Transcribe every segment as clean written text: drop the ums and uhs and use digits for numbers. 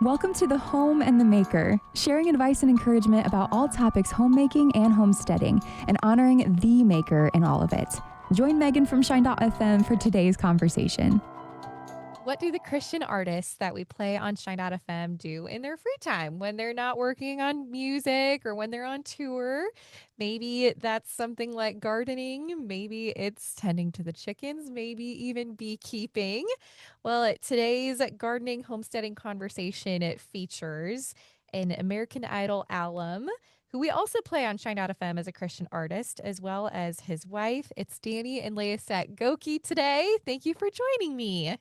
Welcome to The Home and the Maker, sharing advice and encouragement about all topics homemaking and homesteading, and honoring the maker in all of it. Join Megan from Shine.fm for today's conversation. What do the Christian artists that we play on Shine.fm do in their free time when they're not working on music or when they're on tour? Maybe that's something like gardening. Maybe it's tending to the chickens, maybe even beekeeping. Well, today's gardening homesteading conversation, it features an American Idol alum who we also play on Shine.fm as a Christian artist, as well as his wife. It's Danny and Leyicet Gokey today. Thank you for joining me.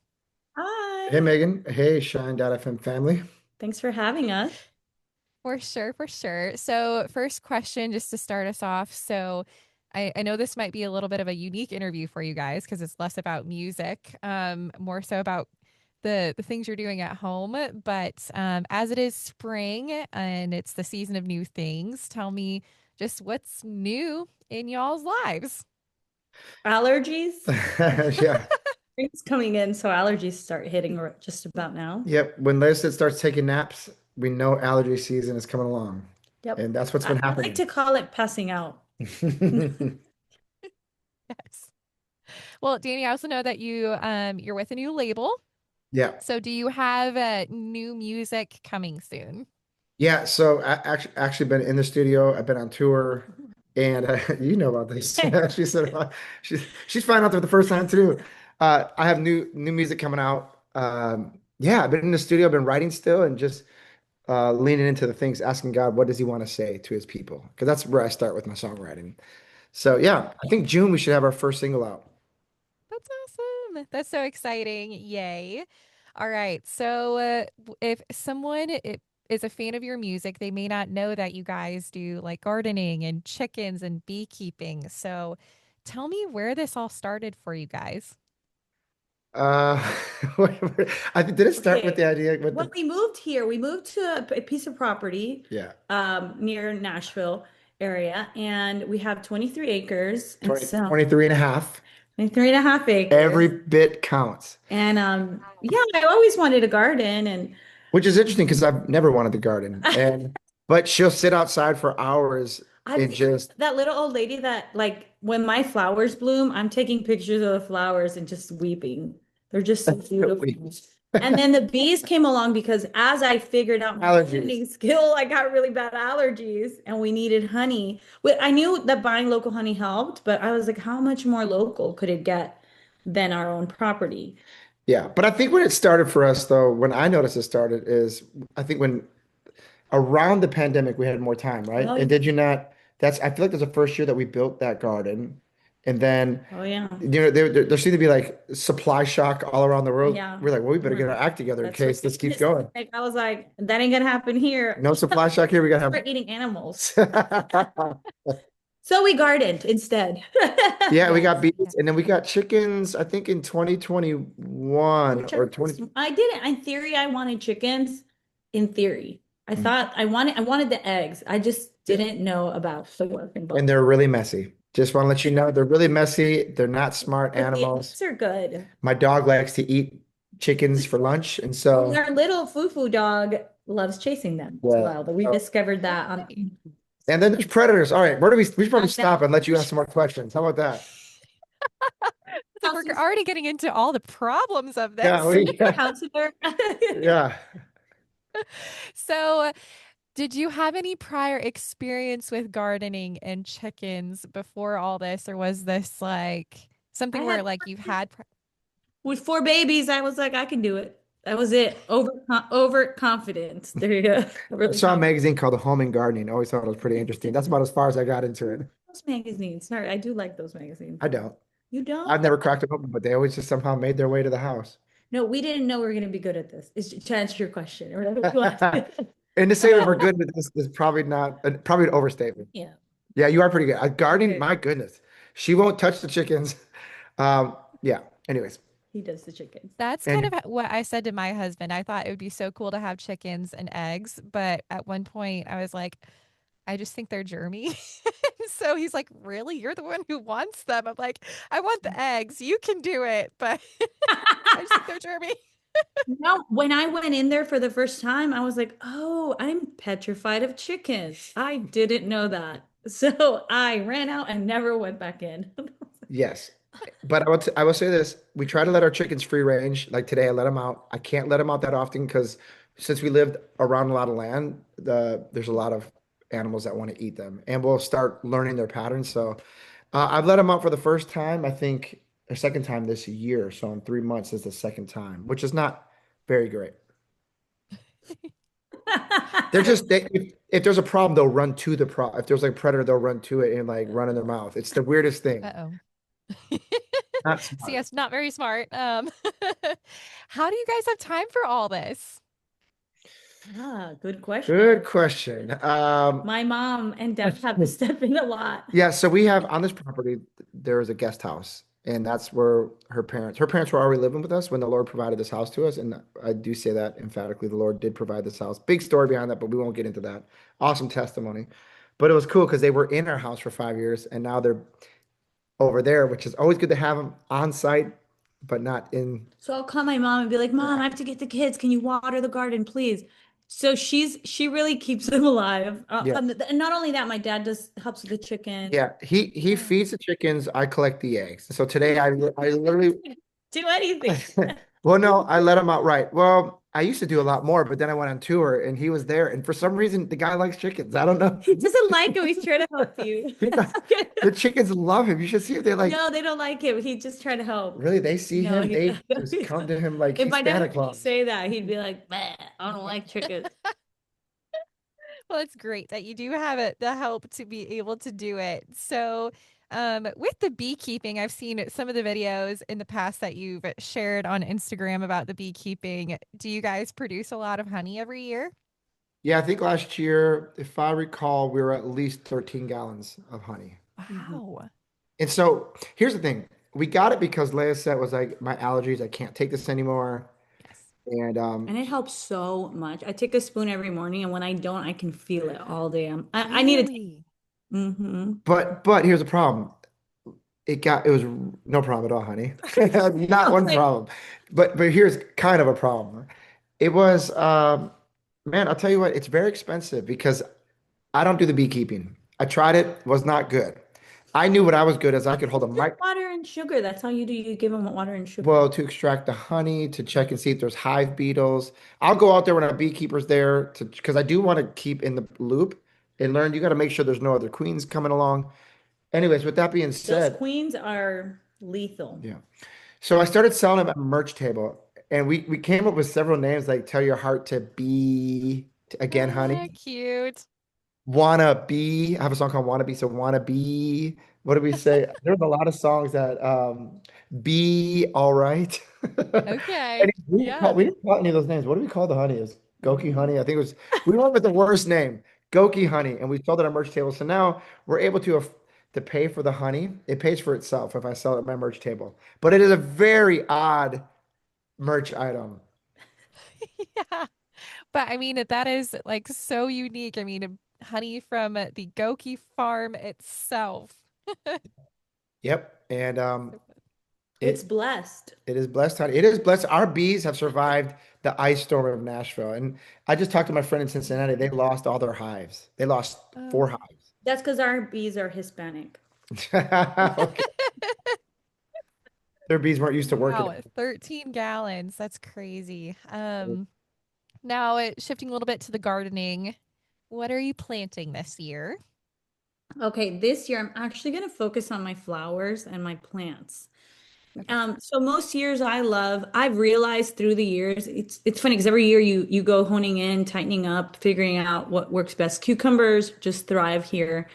Hi. Hey Megan. Hey Shine.fm family. Thanks for having us. For sure, for sure. So, first question, just to start us off. So, I know this might be a little bit of a unique interview for you guys because it's less about music, more so about the things you're doing at home. But as it is spring and it's the season of new things, tell me just what's new in y'all's lives. Allergies. Yeah. Spring's coming in, so allergies start hitting just about now. Yep. When Leyicet starts taking naps, we know allergy season is coming along. Yep. And that's what's been I like happening. to call it passing out. Yes. Well, Danny, I also know that you're with a new label. Yeah. So, do you have new music coming soon? Yeah. So I actually been in the studio. I've been on tour, and you know about this. She said she's finding out for the first time too. I have new music coming out. Yeah, I've been in the studio, I've been writing still, and just leaning into the things, asking God, what does He want to say to His people? Because that's where I start with my songwriting. So yeah, I think June we should have our first single out. That's awesome. That's so exciting. Yay. All right. So, if is a fan of your music, they may not know that you guys do like gardening and chickens and beekeeping. So, tell me where this all started for you guys. Uh, did it start with Okay. the idea with When the we moved here, we moved to a piece of property yeah near Nashville area, and we have 23 acres. And 20 so 23 and a half. 23 and a half acres. Every bit counts, And yeah, I always wanted a garden and which is interesting because I've never wanted to garden, and but she'll sit outside for hours I'm and just that little old lady that like when my flowers bloom, I'm taking pictures of the flowers and just weeping. They're just so beautiful. And then the bees came along because as I figured out my allergies. gardening skill, I got really bad allergies and we needed honey. I knew that buying local honey helped, but I was like, how much more local could it get than our own property? Yeah, but I think when it started for us, though, when I noticed it started is I think when around the pandemic we had more time, right? Oh, And did you not? That's I feel like that's the first year that we built that garden, and then oh yeah. there seemed to be like supply shock all around the world. Yeah. We're like, well, we better get our act together in That's what case this keeps it's going. like. I was like, that ain't gonna happen here. No supply shock here. We gotta Start eating animals. have. So we gardened instead. Yeah, we Yes. got Yeah. bees, and then we got chickens. I think in 2021 Which or 20. I didn't. In theory, I wanted chickens. In theory, I thought I wanted the eggs. I just Yeah, didn't know about the work and involved. they're really messy. Just want to let you know they're really messy. They're not smart But the animals. eggs are good. My dog likes to eat chickens for lunch, and Well, so our little foo-foo dog loves chasing them as yeah. well. But we discovered that on. And then there's predators. All right, where do we should probably I stop and let you ask some more questions. How about that? It's like we're already getting into all the problems of Yeah, this. Counselor. yeah. So, did you have any prior experience with gardening and chickens before all this, or was this like I something where had like you've had? with four babies. I was like, I can do it. That was it. Overconfidence. There you go. I Really saw a confident. magazine called The Home and Gardening. Always thought it was pretty interesting. That's about as far as I got into it. Those magazines. Sorry, I do like those magazines. I don't. You I've don't? never cracked them open, but they always just somehow made their way to the house. No, we didn't know we were going to be good at this. Is to answer your question or whatever you want. And to say that we're good with this is probably not probably an overstatement. Yeah. Yeah, you are pretty good. Gardening, Okay. my goodness. She won't touch the chickens. Yeah. Anyways. He does the chickens. That's kind And of what I said to my husband. I thought it would be so cool to have chickens and eggs, but at one point I was like, I just think they're germy. So he's like, "Really? You're the one who wants them." I'm like, "I want the eggs. You can do it, but I just think they're germy." No, when I went in there for the first time, I was like, oh, I'm petrified of chickens. I didn't know that. So I ran out and never went back in. Yes. But I will say this, we try to let our chickens free range. Like today, I let them out. I can't let them out that often because since we lived around a lot of land, there's a lot of animals that want to eat them, and we'll start learning their patterns. So I've let them out for the first time, I think, or second time this year. So in 3 months is the second time, which is not very great. They're just if there's a problem, they'll run to the problem. If there's like a predator, they'll run to it and like run in their mouth. It's the weirdest thing. Uh-oh. Not So smart. yes, not very smart. How do you guys have time for all this? Good question. Good question. My mom and dad have to step in a lot. Yeah, so we have on this property, there is a guest house, and that's where her parents were already living with us when the Lord provided this house to us. And I do say that emphatically, the Lord did provide this house. Big story behind that, but we won't get into that. Awesome testimony. But it was cool because they were in our house for 5 years, and now they're over there, which is always good to have them on site, but not in. So I'll call my mom and be like, Mom, I have to get the kids. Can you water the garden, please? So she really keeps them alive. Yeah. And not only that, my dad does helps with the chicken. Yeah, he Yeah. feeds the chickens. I collect the eggs. So today I literally Do anything. well, no, I let him out right. Well, I used to do a lot more, but then I went on tour and he was there. And for some reason, the guy likes chickens. I don't know. He doesn't like him. He's trying to help you. He thought- The chickens love him. You should see if they're like, No, they don't like him. He just trying to help. really, they see No, him. he They just come to him like If he's my Santa dad would Claus. say that, he'd be like, "Bah, I don't like chickens." Well, it's great that you do have it, the help to be able to do it. So, with the beekeeping, I've seen some of the videos in the past that you've shared on Instagram about the beekeeping. Do you guys produce a lot of honey every year? Yeah, I think last year, if I recall, we were at least 13 gallons of honey. Mhm. Wow. And so here's the thing. We got it because Leyicet was like, my allergies, I can't take this anymore. Yes. And And it helps so much. I take a spoon every morning, and when I don't, I can feel it all day. I need to take. Really? Mm-hmm. but here's the problem. It was no problem at all, honey. Not one problem. But here's kind of a problem. It was man, I'll tell you what, it's very expensive because I don't do the beekeeping. I tried it, was not good. I knew what I was good as I could hold a Just mic. water and sugar. That's all you do. You give them water and sugar. Well, to extract the honey, to check and see if there's hive beetles. I'll go out there when our beekeeper's there to because I do want to keep in the loop and learn. You got to make sure there's no other queens coming along. Anyways, with that being Those said, queens are lethal. yeah. So I started selling them at a merch table, and we came up with several names like "Tell Your Heart to Be" again, Ah, honey. cute. Wanna Be. I have a song called Wanna Be. So Wanna Be. What do we say? There's a lot of songs that Be All Right. Okay. And Yeah. we didn't call any of those names. What do we call the honey? Is Goki honey? I think it was we went with the worst name, Goki honey, and we sold it at our merch table. So now we're able to pay for the honey. It pays for itself if I sell it at my merch table. But it is a very odd merch item. Yeah. But I mean, that is like so unique. I mean, honey from the Gokey farm itself. Yep. And It's it blessed. it is blessed honey. It is blessed. Our bees have survived the ice storm of Nashville. And I just talked to my friend in Cincinnati. They lost all their hives. They lost four Oh. hives. That's because our bees are Hispanic. Okay. Their bees weren't used to working. Wow, 13 gallons. That's crazy. Now shifting a little bit to the gardening. What are you planting this year? Okay, this year I'm actually going to focus on my flowers and my plants. Okay. So most years I've realized through the years, it's funny because every year you go honing in, tightening up, figuring out what works best. Cucumbers just thrive here.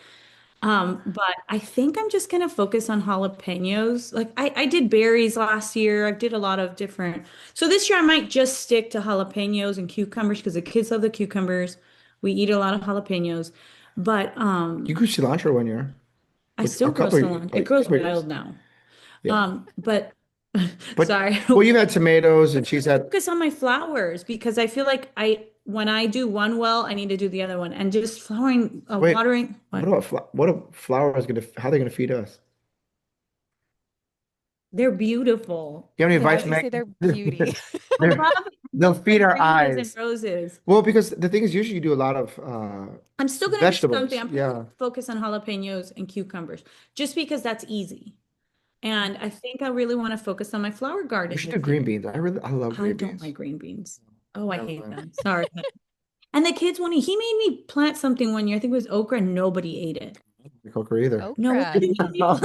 But I think I'm just gonna focus on jalapenos. Like I did berries last year. I did a lot of different. So this year I might just stick to jalapenos and cucumbers because the kids love the cucumbers. We eat a lot of jalapenos. But You grew cilantro one year. I Like still a grow couple of years. cilantro. It Like a grows couple of years. wild now. Yeah. But But sorry. well, you've had tomatoes and she's had Focus on my flowers because I feel like I when I do one well, I need to do the other one. And just flowering, wait, watering. what What? about what a flower is gonna how are they gonna feed us? They're beautiful. You have any Yeah, I advice, was gonna say Meg? they're beauty. I love They'll feed our perennials and eyes. roses. Well, because the thing is, usually you do a lot of I'm still gonna do something. vegetables. I'm probably Yeah. gonna focus on jalapenos and cucumbers, just because that's easy. And I think I really want to focus on my flower We garden should do this green year. beans. I love I green don't beans. like green beans. Oh, I Never hate mind. them. Sorry. And the kids wanted, he made me plant something one year. I think it was okra, and nobody ate it. Coker either. No, what Okra. did you make me plant?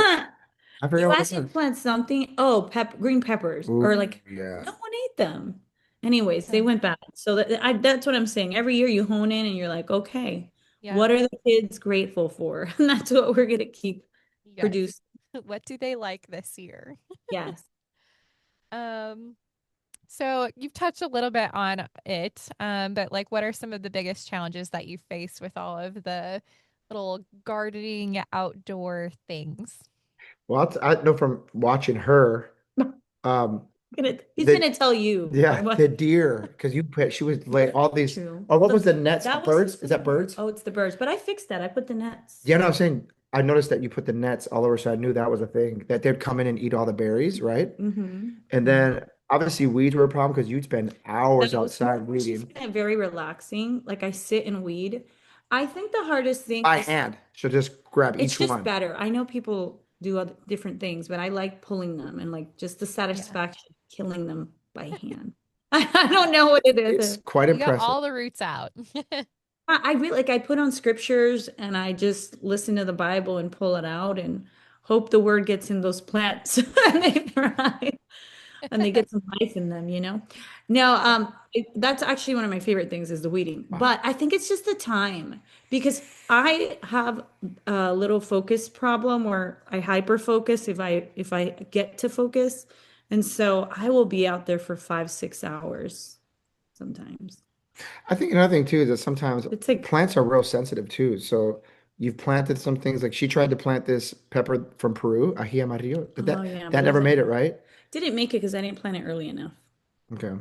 I You forget what it asked me to was. plant something. Oh, green peppers, Ooh, or like yeah. no one ate them. Anyways, they Okay. went bad. So that's what I'm saying. Every year you hone in and you're like, okay, Yep. what are the kids grateful for? And that's what we're gonna keep Yes. producing. What do they like this year? Yes. Um, so you've touched a little bit on it, but like, what are some of the biggest challenges that you face with all of the little gardening outdoor things? Well, I know from watching her, um, He's the gonna tell you yeah, what. the deer, because you put she was laying all these. True. Oh, what But was the nets? that was Birds? Is that birds? oh, it's the birds. But I fixed that. I put the nets. Yeah, no, I'm saying I noticed that you put the nets all over, so I knew that was a thing that they'd come in and eat all the berries, right? Mm-hmm. And then obviously weeds were a problem because you'd spend hours No, outside I just weeding find it very relaxing. Like I sit and weed. I think the hardest thing by is hand. So just grab it's each just one. better. I know people do other different things, but I like pulling them and like just the Yeah. satisfaction of killing them by hand. I don't know what it It's is. quite You got impressive. all the roots out. I really like I put on scriptures and I just listen to the Bible and pull it out and hope the word gets in those plants and they thrive and they get some life in them, you know? No, Yeah. that's actually one of my favorite things is the weeding. Wow. But I think it's just the time because I have a little focus problem where I hyper focus if I get to focus. And so I will be out there for 5, 6 hours sometimes. I think another thing too is that sometimes It's like, plants are real sensitive too. So you've planted some things like she tried to plant this pepper from Peru, ají amarillo. Did oh that yeah, that but never made it, right? didn't make it because I didn't plant it early enough. Okay.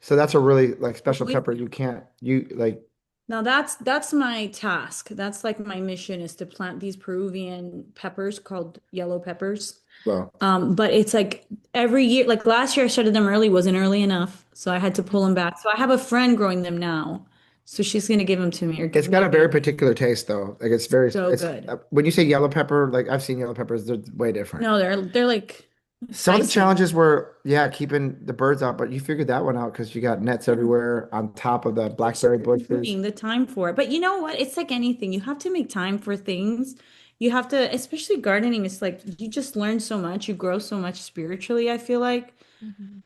So that's a really like But special we pepper. You can't you like now that's my task. That's like my mission is to plant these Peruvian peppers called yellow peppers. well, But it's like every year, like last year I started them early, wasn't early enough, so I had to pull them back. So I have a friend growing them now, so she's gonna give them to me or it's give got me a very particular taste though. Like it's very so it's good. when you say yellow pepper, like I've seen yellow peppers, they're way different. No, they're like Some of the spicy. challenges were, yeah, keeping the birds out, but you figured that one out because you got nets Yeah. everywhere on top of the It's just blackberry bushes. making the time for it. But you know what? It's like anything. You have to make time for things. You have to, especially gardening, it's like you just learn so much. You grow so much spiritually, I feel like. Mhm.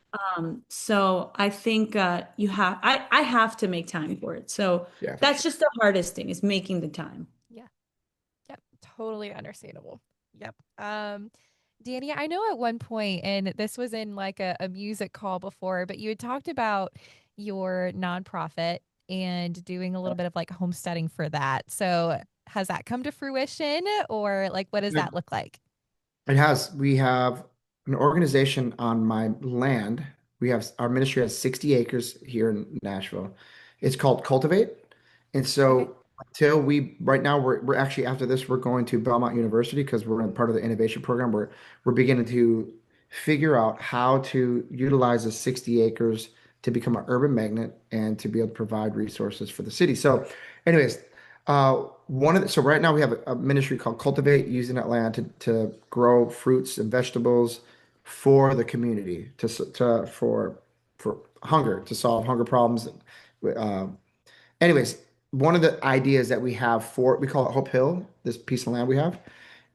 So I think I have to make time for it. So Yeah, for that's sure. just the hardest thing is making the time. Yeah. Yep. Totally understandable. Yep. Danny, I know at one point, and this was in like a music call before, but you had talked about your nonprofit and doing a little bit of like homesteading for that. So has that come to fruition or like what does Yeah, that look like? it has. We have an organization on my land. We have our ministry has 60 acres here in Nashville. It's called Cultivate. And Okay. so until we right now we're actually after this we're going to Belmont University because we're in part of the innovation program. We're beginning to figure out how to utilize the 60 acres to become an urban magnet and to be able to provide resources for the city. So anyways, so right now we have a ministry called Cultivate, using that land to grow fruits and vegetables for the community for hunger to solve hunger problems. Uh, anyways, one of the ideas that we have for we call it Hope Hill, this piece of land we have,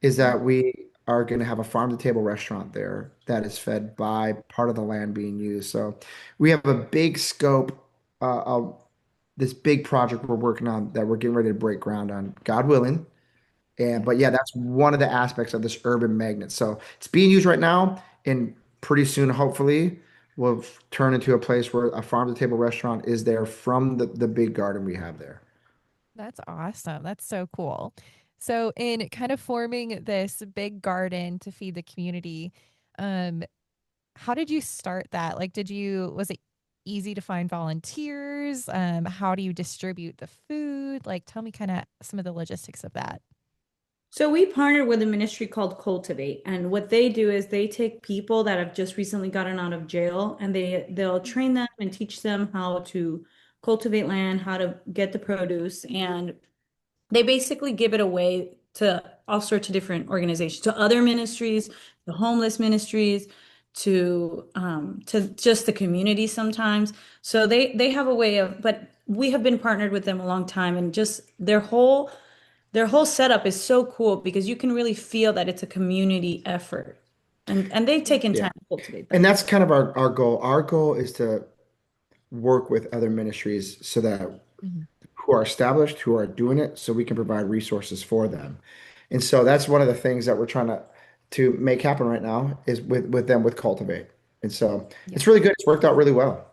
is Mhm. that we are going to have a farm to table restaurant there that is fed by part of the land being used. So we have a big scope of this big project we're working on that we're getting ready to break ground on, God willing. And Yeah. but yeah, that's one of the aspects of this urban magnet. So it's being used right now, and pretty soon, hopefully, will turn into a place where a farm to table restaurant is there from the big garden we have there. That's awesome. That's so cool. So, in kind of forming this big garden to feed the community, um, how did you start that? Like, was it easy to find volunteers? How do you distribute the food? Like, tell me kind of some of the logistics of that. So we partnered with a ministry called Cultivate, and what they do is they take people that have just recently gotten out of jail, and they'll train them and teach them how to cultivate land, how to get the produce, and they basically give it away to all sorts of different organizations, to other ministries, to homeless ministries, to just the community sometimes. So they have a way of, but we have been partnered with them a long time, and just their whole setup is so cool because you can really feel that it's a community effort. And they've taken Yeah. time to cultivate And that. that's kind of our goal. Our goal is to work with other ministries so that Mhm. who are established, who are doing it, so we can provide resources for them. And so that's one of the things that we're trying to make happen right now is with them with Cultivate. And so Yeah, it's really good. It's worked out really well.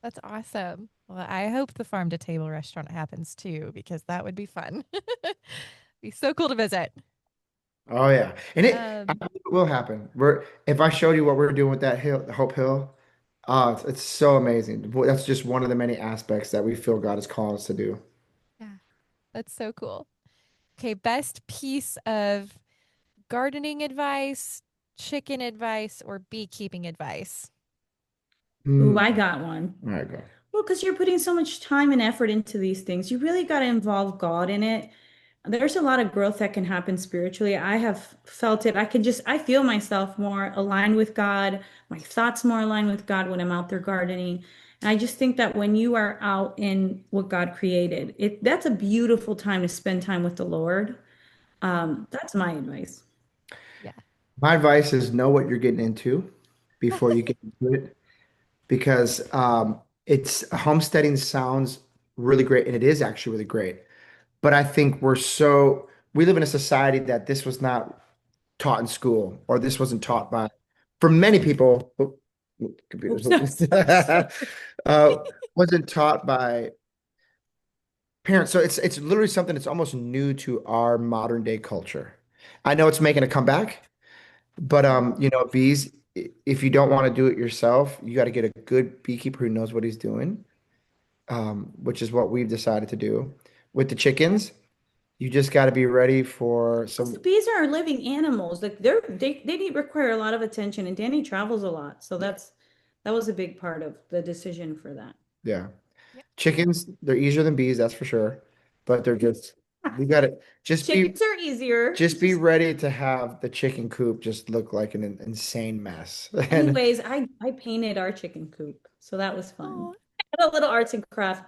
that's awesome. Well, I hope the farm to table restaurant happens too, because that would be fun. Be so cool to visit. Oh yeah. And I Um, think it will happen. If I showed you what we're doing with that hill, Hope Hill, it's so amazing. That's just one of the many aspects that we feel God is calling us to do. yeah, that's so cool. Okay, best piece of gardening advice, chicken advice, or beekeeping advice? Ooh, Hmm. I got one. All right, go. Well, because you're putting so much time and effort into these things, you really got to involve God in it. There's a lot of growth that can happen spiritually. I have felt it. I feel myself more aligned with God, my thoughts more aligned with God when I'm out there gardening. And I just think that when you are out in what God created, that's a beautiful time to spend time with the Lord. That's my advice. Yeah. My advice is know what you're getting into before you get into it because it's homesteading sounds really great and it is actually really great. But I think we live in a society that this was not taught in school or this wasn't taught by, for many people, computers, Oops, sorry. uh, wasn't taught by parents. So it's literally something that's almost new to our modern day culture. I know it's making a comeback. But bees, if you don't want to do it yourself, you got to get a good beekeeper who knows what he's doing, which is what we've decided to do. With the chickens, you just got to be ready for some, Bees are living animals. Like they need require a lot of attention, and Danny travels a lot, so that was a big part of the decision for that. yeah. Yeah. Chickens, they're easier than bees, that's for sure. But they're just, you got to just be Chickens are easier. just be ready to have the chicken coop just look like an insane mess. And Anyways, I painted our chicken coop, so that was fun. Oh, Had a little arts and craft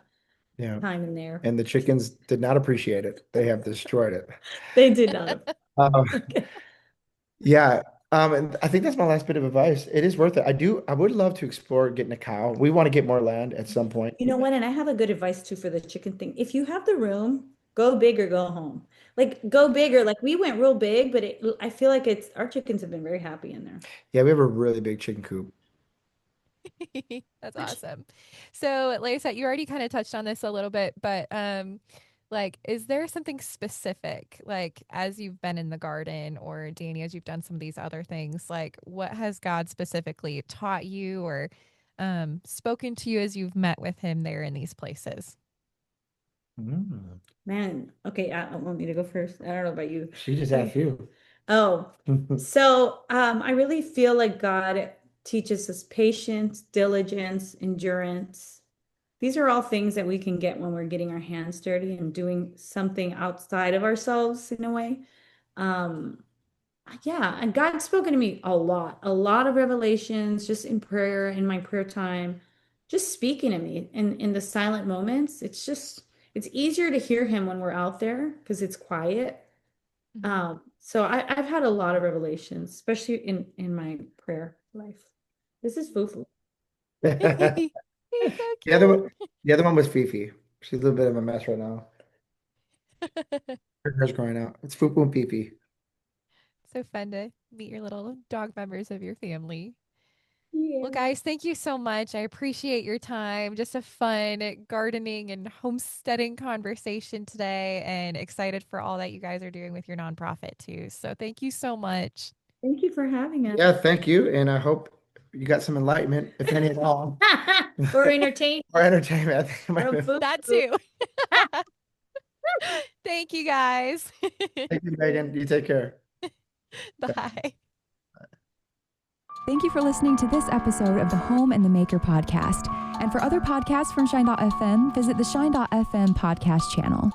yeah, time in there. and the chickens did not appreciate it. They have destroyed it. They did not. Um, Okay. Yeah. And I think that's my last bit of advice. It is worth it. I would love to explore getting a cow. We want to get more land at some point. You know what? And I have a good advice too for the chicken thing. If you have the room, go big or go home. Like go bigger. Like we went real big, but I feel like it's our chickens have been very happy in there. Yeah, we have a really big chicken coop. that's awesome. So, Leyicet, you already kind of touched on this a little bit, but like, is there something specific, like as you've been in the garden, or Danny, as you've done some of these other things, like what has God specifically taught you or spoken to you as you've met with him there in these places? Mm. Man, okay, I want me to go first. I don't know about you. She just asked Okay. you. Oh, so I really feel like God teaches us patience, diligence, endurance. These are all things that we can get when we're getting our hands dirty and doing something outside of ourselves in a way. Um, yeah, and God's spoken to me a lot of revelations just in prayer, in my prayer time, just speaking to me in the silent moments. It's easier to hear him when we're out there because it's quiet. Mhm. So I've had a lot of revelations, especially in my prayer life. This is foo-foo. The He's so other cute. one, the other one was Fifi. She's a little bit of a mess right now. Her hair's growing out. It's Fufu and Fifi. So fun to meet your little dog members of your family. Well, Yeah. guys, thank you so much. I appreciate your time. Just a fun gardening and homesteading conversation today, and excited for all that you guys are doing with your nonprofit too. So, thank you so much. Thank you for having us. Yeah, thank you. And I hope you got some enlightenment, if any at all, Or entertain or entertainment. I think it might from be. That foo-foo. too. Thank you guys. Thank you, Megan. You take care. Bye. Thank you for listening to this episode of the Home and the Maker podcast. And for other podcasts from Shine.fm, visit the Shine.fm podcast channel.